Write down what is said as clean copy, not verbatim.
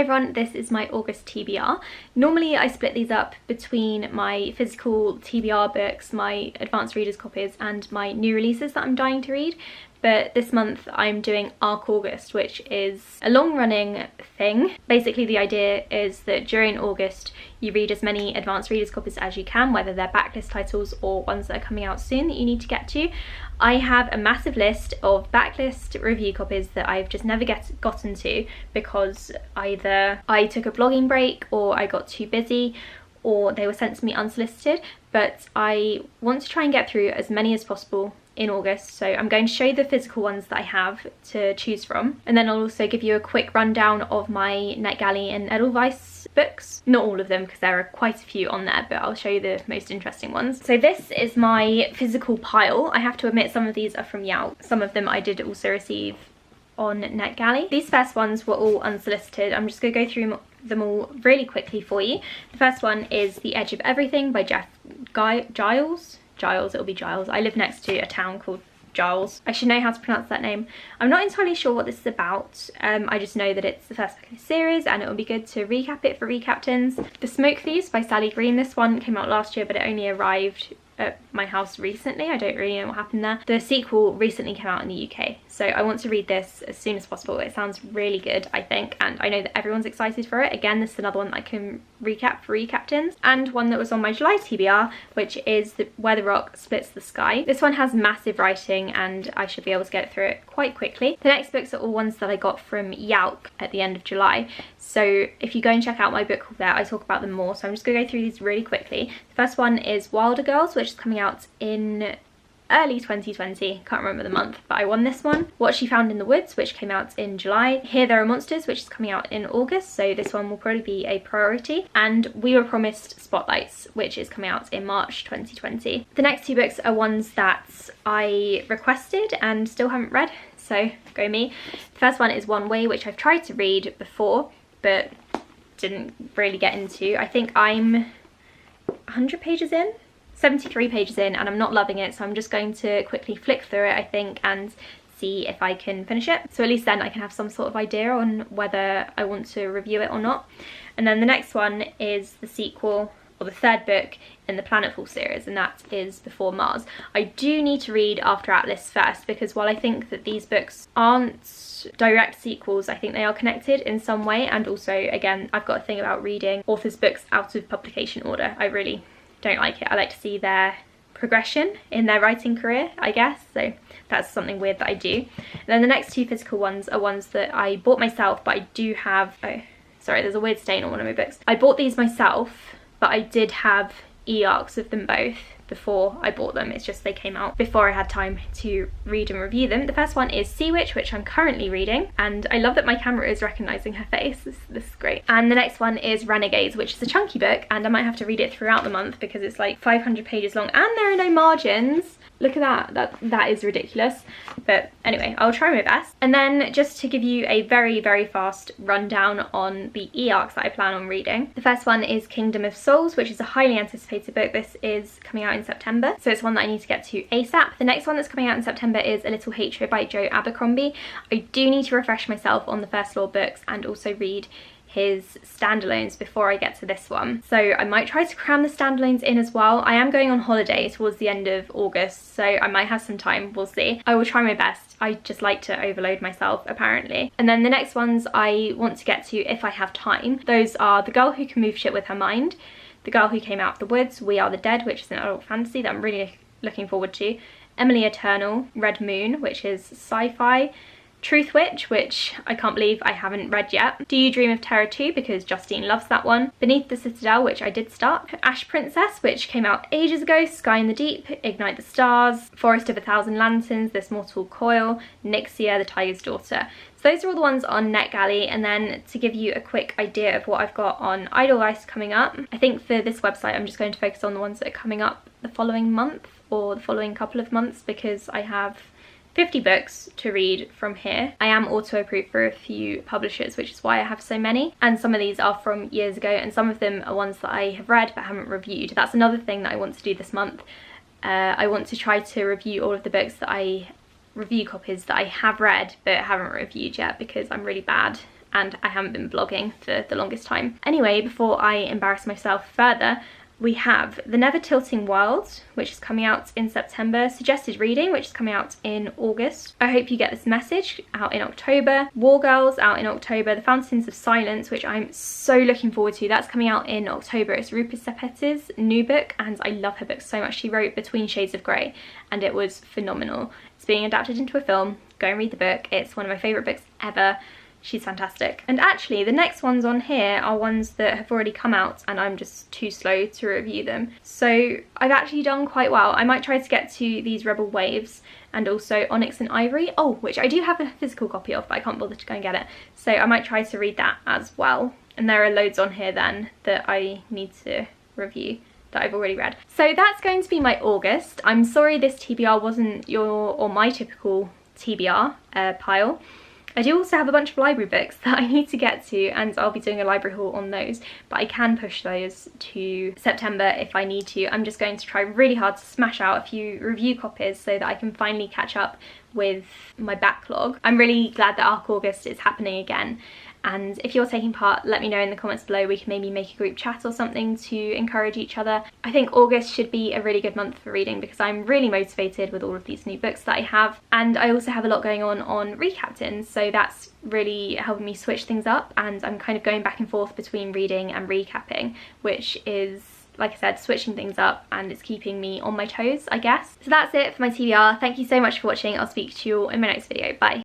everyone, this is my August TBR. Normally I split these up between my physical TBR books, my advanced readers copies and my new releases that I'm dying to read. But this month I'm doing Arc August, which is a long-running thing. Basically the idea is that during August you read as many advanced readers copies as you can, whether they're backlist titles or ones that are coming out soon that you need to get to. I have a massive list of backlist review copies that I've just never gotten to because either I took a blogging break or I got too busy or they were sent to me unsolicited, but I want to try and get through as many as possible in August. So I'm going to show you the physical ones that I have to choose from, and then I'll also give you a quick rundown of my NetGalley and Edelweiss books. Not all of them because there are quite a few on there, but I'll show you the most interesting ones. So this is my physical pile. I have to admit some of these are from Youp. Some of them I did also receive on NetGalley. These first ones were all unsolicited. I'm just going to go through them all really quickly for you. The first one is The Edge of Everything by Jeff Giles. It'll be Giles. I live next to a town called Giles. I should know how to pronounce that name. I'm not entirely sure what this is about. I just know that it's the first book in the series and it will be good to recap it for recaptains. The Smoke Thieves by Sally Green. This one came out last year but it only arrived at my house recently. I don't really know what happened there. The sequel recently came out in the UK, so I want to read this as soon as possible. It sounds really good, I think, and I know that everyone's excited for it. Again, this is another one that I can recap for recaptains, and one that was on my July TBR, which is Where the Rock Splits the Sky. This one has massive writing and I should be able to get through it quite quickly. The next books are all ones that I got from Youp at the end of July, so if you go and check out my book there, I talk about them more, so I'm just going to go through these really quickly. The first one is Wilder Girls, which is coming out in early 2020, can't remember the month, but I won this one. What She Found in the Woods, which came out in July. Here There Are Monsters, which is coming out in August, so this one will probably be a priority. And We Were Promised Spotlights, which is coming out in March 2020. The next two books are ones that I requested and still haven't read, so go me. The first one is One Way, which I've tried to read before, but didn't really get into. I think I'm 100 pages in? 73 pages in and I'm not loving it, so I'm just going to quickly flick through it, I think, and see if I can finish it. So at least then I can have some sort of idea on whether I want to review it or not. And then the next one is the sequel, or the third book in the Planetfall series, and that is Before Mars. I do need to read After Atlas first, because while I think that these books aren't direct sequels, I think they are connected in some way, and also, again, I've got a thing about reading authors' books out of publication order. I really don't like it. I like to see their progression in their writing career, I guess, so that's something weird that I do. And then the next two physical ones are ones that I bought myself, but I do have, oh sorry, there's a weird stain on one of my books. I bought these myself, but I did have e-arcs of them both before I bought them. It's just they came out before I had time to read and review them. The first one is Sea Witch, which I'm currently reading, and I love that my camera is recognising her face. This is great. And the next one is Renegades, which is a chunky book, and I might have to read it throughout the month because it's like 500 pages long and there are no margins. Look at that is ridiculous. But anyway, I'll try my best. And then just to give you a very, very fast rundown on the e-arcs that I plan on reading. The first one is Kingdom of Souls, which is a highly anticipated book. This is coming out in September, so it's one that I need to get to ASAP. The next one that's coming out in September is A Little Hatred by Joe Abercrombie. I do need to refresh myself on the First Law books and also read his standalones before I get to this one. So I might try to cram the standalones in as well. I am going on holiday towards the end of August, so I might have some time, we'll see. I will try my best. I just like to overload myself, apparently. And then the next ones I want to get to if I have time. Those are The Girl Who Can Move Shit With Her Mind, The Girl Who Came Out of the Woods, We Are the Dead, which is an adult fantasy that I'm really looking forward to, Emily Eternal, Red Moon, which is sci-fi, Truth Witch, which I can't believe I haven't read yet. Do You Dream of Terror 2, because Justine loves that one. Beneath the Citadel, which I did start. Ash Princess, which came out ages ago. Sky in the Deep, Ignite the Stars, Forest of a Thousand Lanterns, This Mortal Coil, Nixia, The Tiger's Daughter. So those are all the ones on NetGalley, and then to give you a quick idea of what I've got on Edelweiss coming up, I think for this website I'm just going to focus on the ones that are coming up the following month or the following couple of months, because I have 50 books to read from here. I am auto-approved for a few publishers, which is why I have so many, and some of these are from years ago and some of them are ones that I have read but haven't reviewed. That's another thing that I want to do this month. I want to try to review all of the books that review copies that I have read but haven't reviewed yet, because I'm really bad and I haven't been vlogging for the longest time. Anyway, before I embarrass myself further, we have The Never Tilting World, which is coming out in September, Suggested Reading, which is coming out in August, I Hope You Get This Message, out in October, War Girls, out in October, The Fountains of Silence, which I'm so looking forward to. That's coming out in October. It's Rupa Sepet's new book, and I love her book so much. She wrote Between Shades of Grey, and it was phenomenal. It's being adapted into a film. Go and read the book. It's one of my favourite books ever. She's fantastic. And actually the next ones on here are ones that have already come out and I'm just too slow to review them. So I've actually done quite well. I might try to get to these Rebel Waves and also Onyx and Ivory, which I do have a physical copy of, but I can't bother to go and get it. So I might try to read that as well. And there are loads on here then that I need to review that I've already read. So that's going to be my August. I'm sorry this TBR wasn't your or my typical TBR pile. I do also have a bunch of library books that I need to get to, and I'll be doing a library haul on those, but I can push those to September if I need to. I'm just going to try really hard to smash out a few review copies so that I can finally catch up with my backlog. I'm really glad that Arc August is happening again, and if you're taking part, let me know in the comments below. We can maybe make a group chat or something to encourage each other. I think August should be a really good month for reading because I'm really motivated with all of these new books that I have, and I also have a lot going on Recaptain, so that's really helping me switch things up, and I'm kind of going back and forth between reading and recapping, which is, like I said, switching things up, and it's keeping me on my toes, I guess. So that's it for my TBR. Thank you so much for watching. I'll speak to you all in my next video. Bye.